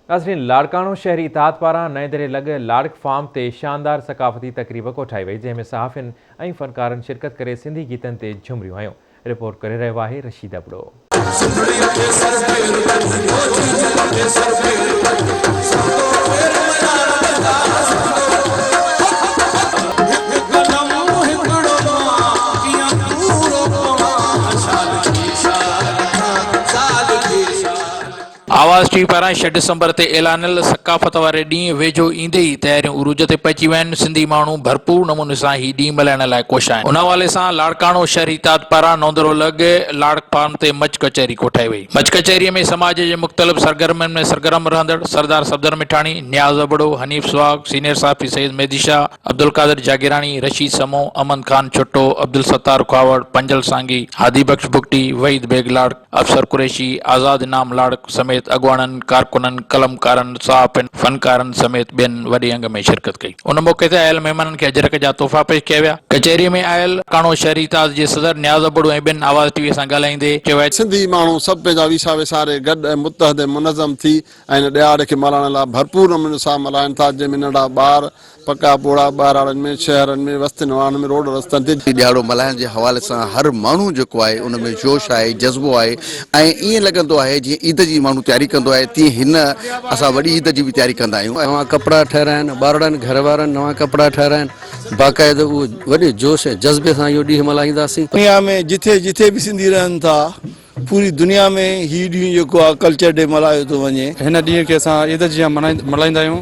नाज़रीन, लाड़काणो शहरी इताद पारां नए दरे लॻ लाड़क फार्म ते शानदार सकाफ़ती तक़रीब कोठाई वई, जंहिंमें सहाफ़िन ऐं फ़नकारनि शिरकत करे सिंधी गीतनि ते झुमरियूं हयूं। रिपोर्ट करे रहियो आहे रशीद अबड़ो। आवाज़ टीवी पारां 6 डिसंबर ते ऐलानियल सकाफ़त वारे ॾींहुं वेझो ईंदे ई तयारियूं उरूज ते पहुची विया आहिनि। सिंधी माण्हू भरपूर नमूने सां ही ॾींहुं मल्हाइण लाइ कोश आहिनि। उन हवाले सां लाड़काणो शहरी इताद पारां नौंदरो लॻ लाड़क फार्म ते मच कचहरी कोठाई वई। मच कचहरीअ में समाज जे मुख़्तलिफ़ सरगर्मियुनि में सरगर्म रहंदड़ सरदार सफदर मिठाणी, न्याज़ अबड़ो, हनीफ सुहाग, सीनियर साफ़ी सैयद मेहदी शाह, अब्दुल कादिर जागीरानी, रशीद समो, अमन खान छुट्टो, अब्दुल सत्तार खुआवड़, पंजल सांगी, हादी बख्श बुगटी, वहीद बेग लाड़क, अफसर कुरैशी, आज़ाद इनाम लाड़क समेत अगवाननि, कारकुननि, कलमकारनि, सहाफ़िन, फनकारनि समेत ॿियनि वॾे अंग में शिरकत कई। उन मौक़े ते आयल महिमाननि खे अजरक जा तोहफ़ा पेश कया विया। कचहरीअ में आयल काणो शहरी इताद जे सदर न्याज़ अबड़ो ऐं ॿियनि आवाज़ टीवी सां ॻाल्हाईंदे चयो, सिंधी माण्हू सभु पंहिंजा विसा विसारे गॾु ऐं मुतहद मुनज़म थी ऐं हिन ॾियार खे मल्हाइण लाइ भरपूर नमूने सां मल्हाइनि था, जंहिंमें नंढा ॿार पका पोड़ा ॿारनि में, शहरनि में, वस्तियुनि वारनि में, रोड रस्तनि ते ॾियारो मल्हाइण जे हवाले सां हर माण्हू जेको आहे उन में जोश आहे, जज़्बो आहे ऐं ईअं लॻंदो आहे जीअं ईद जी माण्हू तयारी कंदो आहे, तीअं हिन असां वॾी ईद जी बि तयारी कंदा आहियूं। नवां कपिड़ा ठहिराइनि, ॿारनि घर वारनि नवां कपिड़ा ठहिराइनि, बाक़ाइदा उहो वॾे जोश ऐं जज़्बे सां इहो ॾींहुं मल्हाईंदासीं। दुनिया में जिथे जिथे बि सिंधी रहनि था, पूरी दुनिया में हीउ ॾींहुं जेको आहे कल्चर डे मल्हायो थो वञे। हिन ॾींहं खे असां ईद जी मल्हाईंदा आहियूं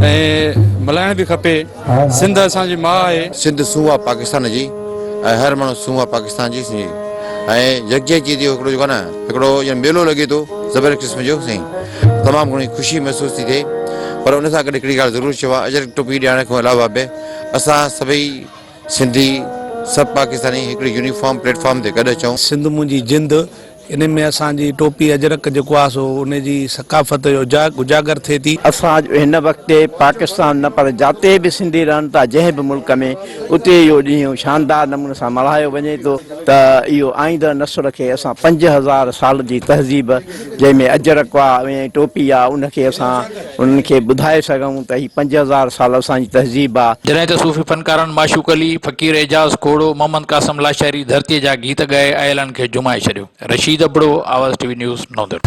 ऐं मल्हाइण बि खपे। सिंध असांजी माउ आहे। सिंध सूह आहे पाकिस्तान जी ऐं हर माण्हू सूह आहे पाकिस्तान जी साईं। ऐं यकजहती जो हिकिड़ो जेको आहे न, हिकिड़ो मेलो लॻे थो ज़बर क़िस्म जो साईं, तमामु घणी ख़ुशी महसूस थी थिए। पर उन सां गॾु हिकिड़ी ॻाल्हि ज़रूरु चयो आहे, अजरक टोपी ॾियण खां अलावा बि असां सभई सिंधी सभु पाकिस्तानी हिकिड़ी यूनिफॉर्म प्लेटफॉर्म ते गॾु अचूं। सिंध मुंहिंजी जिंद, इन में असांजी टोपी अजरक जेको आहे सो उन जी सकाफ़त जो उजागर थिए थी। असां हिन वक़्तु पाकिस्तान न पर जिते बि सिंधी रहनि था, जंहिं बि मुल्क में, उते इहो ॾींहुं शानदार नमूने सां मल्हायो वञे थो त इहो आईंदड़ नसुल खे असां 5000 साल जी तहज़ीब जंहिंमें अजरक आहे ऐं टोपी आहे, उनखे असां उन्हनि खे ॿुधाए सघूं त हीअ 5000 साल असांजी तहज़ीब आहे। जॾहिं त सूफ़ी फनकारनि माशूक अली, फ़कीर एजाज़ खोड़ो, मोहम्मद कासिम लाशहरी धरतीअ जा गीत ॻाए आयलनि खे जुमाए छॾियो। रशीद अबड़ो, आवाज़ टीवी न्यूज़, नौंदर।